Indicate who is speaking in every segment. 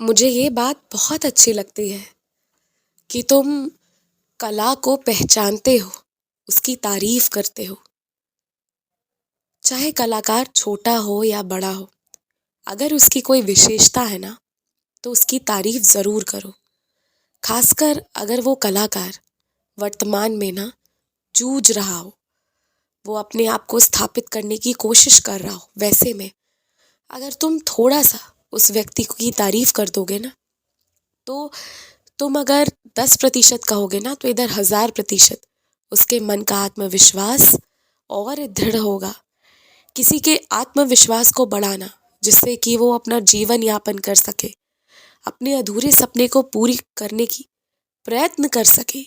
Speaker 1: मुझे ये बात बहुत अच्छी लगती है कि तुम कला को पहचानते हो, उसकी तारीफ करते हो। चाहे कलाकार छोटा हो या बड़ा हो, अगर उसकी कोई विशेषता है ना, तो उसकी तारीफ ज़रूर करो। खासकर अगर वो कलाकार वर्तमान में ना जूझ रहा हो, वो अपने आप को स्थापित करने की कोशिश कर रहा हो, वैसे में अगर तुम थोड़ा सा उस व्यक्ति की तारीफ कर दोगे ना, तो तुम अगर 10% कहोगे ना, तो इधर 1000% उसके मन का आत्मविश्वास और दृढ़ होगा। किसी के आत्मविश्वास को बढ़ाना, जिससे कि वो अपना जीवन यापन कर सके, अपने अधूरे सपने को पूरी करने की प्रयत्न कर सके,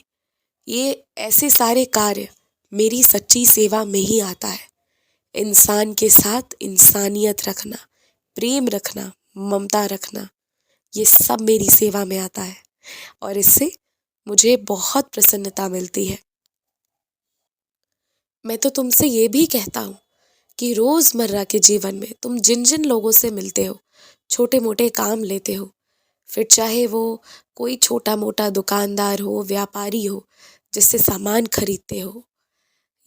Speaker 1: ये ऐसे सारे कार्य मेरी सच्ची सेवा में ही आता है। इंसान के साथ इंसानियत रखना, प्रेम रखना, ममता रखना, ये सब मेरी सेवा में आता है और इससे मुझे बहुत प्रसन्नता मिलती है। मैं तो तुमसे ये भी कहता हूँ कि रोज़मर्रा के जीवन में तुम जिन जिन लोगों से मिलते हो, छोटे मोटे काम लेते हो, फिर चाहे वो कोई छोटा मोटा दुकानदार हो, व्यापारी हो, जिससे सामान खरीदते हो,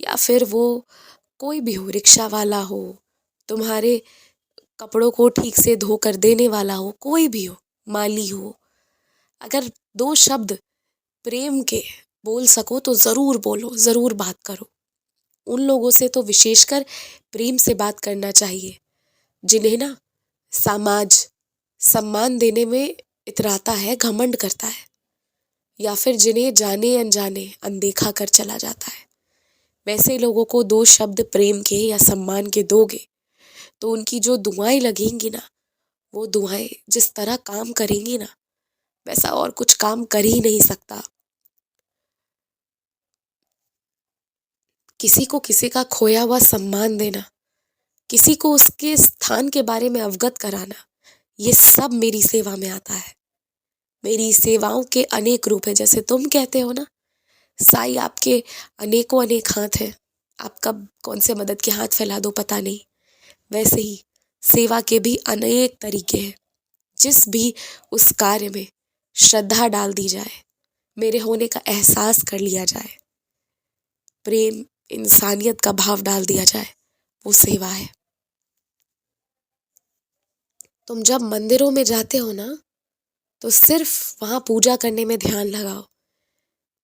Speaker 1: या फिर वो कोई भी हो, रिक्शा वाला हो, तुम्हारे कपड़ों को ठीक से धो कर देने वाला हो, कोई भी हो, माली हो, अगर 2 शब्द प्रेम के बोल सको तो ज़रूर बोलो, ज़रूर बात करो। उन लोगों से तो विशेषकर प्रेम से बात करना चाहिए, जिन्हें ना समाज सम्मान देने में इतराता है, घमंड करता है, या फिर जिन्हें जाने अनजाने अनदेखा कर चला जाता है। वैसे लोगों को 2 शब्द प्रेम के या सम्मान के दोगे, तो उनकी जो दुआएं लगेंगी ना, वो दुआएं जिस तरह काम करेंगी ना, वैसा और कुछ काम कर ही नहीं सकता। किसी को किसी का खोया हुआ सम्मान देना, किसी को उसके स्थान के बारे में अवगत कराना, ये सब मेरी सेवा में आता है। मेरी सेवाओं के अनेक रूप हैं, जैसे तुम कहते हो ना, साईं आपके अनेकों अनेक हाथ हैं, आप कब कौन से मदद के हाथ फैला दो पता नहीं। वैसे ही सेवा के भी अनेक तरीके हैं। जिस भी उस कार्य में श्रद्धा डाल दी जाए, मेरे होने का एहसास कर लिया जाए, प्रेम इंसानियत का भाव डाल दिया जाए, वो सेवा है। तुम जब मंदिरों में जाते हो ना, तो सिर्फ वहाँ पूजा करने में ध्यान लगाओ।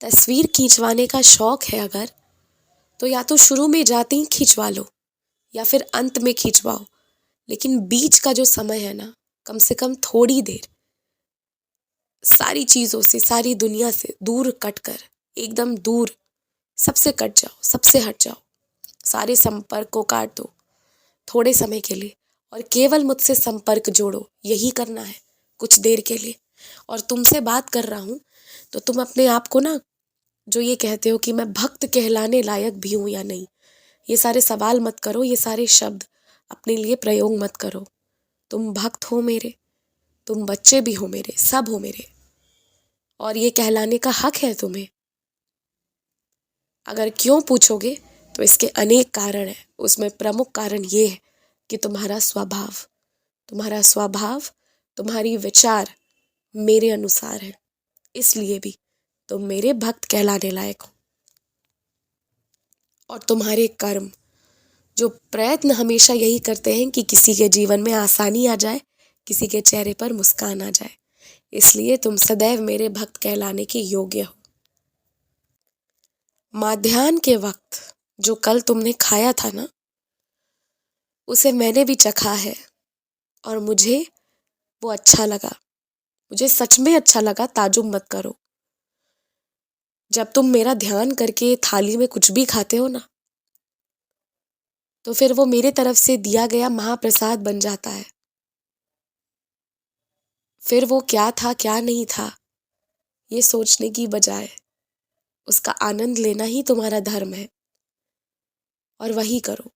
Speaker 1: तस्वीर खींचवाने का शौक है अगर, तो या तो शुरू में जाते ही खिंचवा लो या फिर अंत में खिंचवाओ, लेकिन बीच का जो समय है ना, कम से कम थोड़ी देर सारी चीज़ों से, सारी दुनिया से दूर कट कर, एकदम दूर सबसे कट जाओ, सबसे हट जाओ, सारे संपर्क को काट दो थोड़े समय के लिए और केवल मुझसे संपर्क जोड़ो। यही करना है कुछ देर के लिए। और तुमसे बात कर रहा हूँ तो तुम अपने आप को ना, जो ये कहते हो कि मैं भक्त कहलाने लायक भी हूँ या नहीं, ये सारे सवाल मत करो, ये सारे शब्द अपने लिए प्रयोग मत करो। तुम भक्त हो मेरे, तुम बच्चे भी हो मेरे, सब हो मेरे, और ये कहलाने का हक है तुम्हें। अगर क्यों पूछोगे तो इसके अनेक कारण हैं। उसमें प्रमुख कारण ये है कि तुम्हारा स्वभाव, तुम्हारी विचार मेरे अनुसार है, इसलिए भी तुम मेरे भक्त कहलाने लायक हो। और तुम्हारे कर्म, जो प्रयत्न हमेशा यही करते हैं कि किसी के जीवन में आसानी आ जाए, किसी के चेहरे पर मुस्कान आ जाए, इसलिए तुम सदैव मेरे भक्त कहलाने के योग्य हो। माध्याह्न के वक्त जो कल तुमने खाया था ना, उसे मैंने भी चखा है और मुझे वो अच्छा लगा। मुझे सच में अच्छा लगा, ताजुब मत करो। जब तुम मेरा ध्यान करके थाली में कुछ भी खाते हो ना, तो फिर वो मेरे तरफ से दिया गया महाप्रसाद बन जाता है। फिर वो क्या था क्या नहीं था, ये सोचने की बजाय उसका आनंद लेना ही तुम्हारा धर्म है, और वही करो।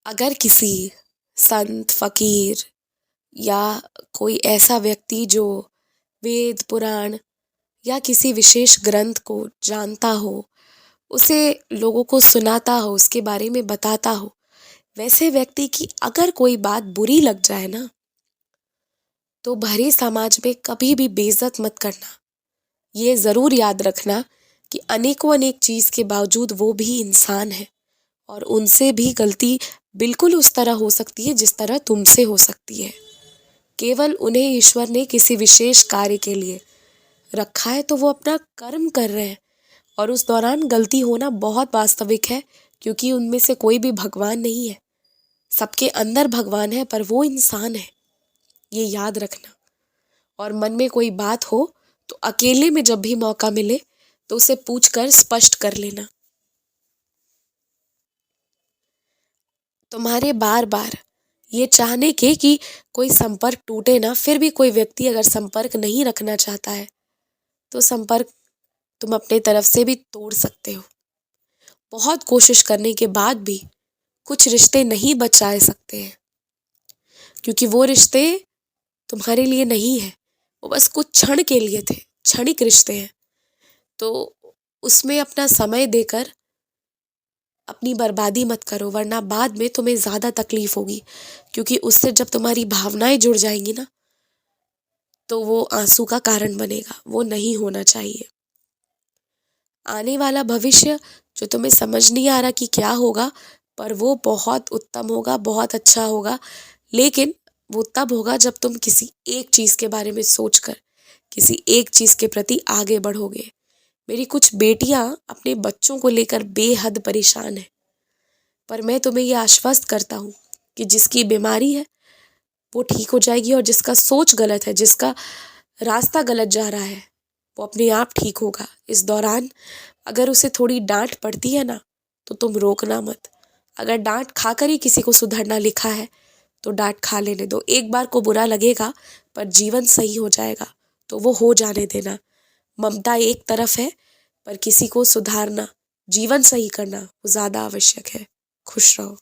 Speaker 1: अगर किसी संत, फकीर या कोई ऐसा व्यक्ति जो वेद, पुराण या किसी विशेष ग्रंथ को जानता हो, उसे लोगों को सुनाता हो, उसके बारे में बताता हो, वैसे व्यक्ति की अगर कोई बात बुरी लग जाए ना, तो भरे समाज में कभी भी बेइज्जत मत करना। ये ज़रूर याद रखना कि अनेकों अनेक चीज़ के बावजूद वो भी इंसान है और उनसे भी गलती बिल्कुल उस तरह हो सकती है जिस तरह तुमसे हो सकती है। केवल उन्हें ईश्वर ने किसी विशेष कार्य के लिए रखा है तो वो अपना कर्म कर रहे हैं और उस दौरान गलती होना बहुत वास्तविक है, क्योंकि उनमें से कोई भी भगवान नहीं है। सबके अंदर भगवान है पर वो इंसान है, ये याद रखना। और मन में कोई बात हो तो अकेले में जब भी मौका मिले तो उसे पूछकर स्पष्ट कर लेना। तुम्हारे बार बार ये चाहने के कि कोई संपर्क टूटे ना, फिर भी कोई व्यक्ति अगर संपर्क नहीं रखना चाहता है तो संपर्क तुम अपने तरफ से भी तोड़ सकते हो। बहुत कोशिश करने के बाद भी कुछ रिश्ते नहीं बचाए सकते हैं, क्योंकि वो रिश्ते तुम्हारे लिए नहीं है, वो बस कुछ क्षण के लिए थे, क्षणिक रिश्ते हैं। तो उसमें अपना समय देकर अपनी बर्बादी मत करो, वरना बाद में तुम्हें ज़्यादा तकलीफ होगी, क्योंकि उससे जब तुम्हारी भावनाएं जुड़ जाएंगी ना तो वो आंसू का कारण बनेगा, वो नहीं होना चाहिए। आने वाला भविष्य जो तुम्हें समझ नहीं आ रहा कि क्या होगा, पर वो बहुत उत्तम होगा, बहुत अच्छा होगा। लेकिन वो तब होगा जब तुम किसी एक चीज़ के बारे में सोचकर किसी एक चीज़ के प्रति आगे बढ़ोगे। मेरी कुछ बेटियां अपने बच्चों को लेकर बेहद परेशान हैं, पर मैं तुम्हें ये आश्वस्त करता हूँ कि जिसकी बीमारी है वो ठीक हो जाएगी, और जिसका सोच गलत है, जिसका रास्ता गलत जा रहा है, वो अपने आप ठीक होगा। इस दौरान अगर उसे थोड़ी डांट पड़ती है ना तो तुम रोकना मत। अगर डांट खाकर ही किसी को सुधरना लिखा है तो डांट खा लेने दो। एक बार को बुरा लगेगा पर जीवन सही हो जाएगा, तो वो हो जाने देना। ममता एक तरफ है, पर किसी को सुधारना, जीवन सही करना वो ज़्यादा आवश्यक है। खुश रहो।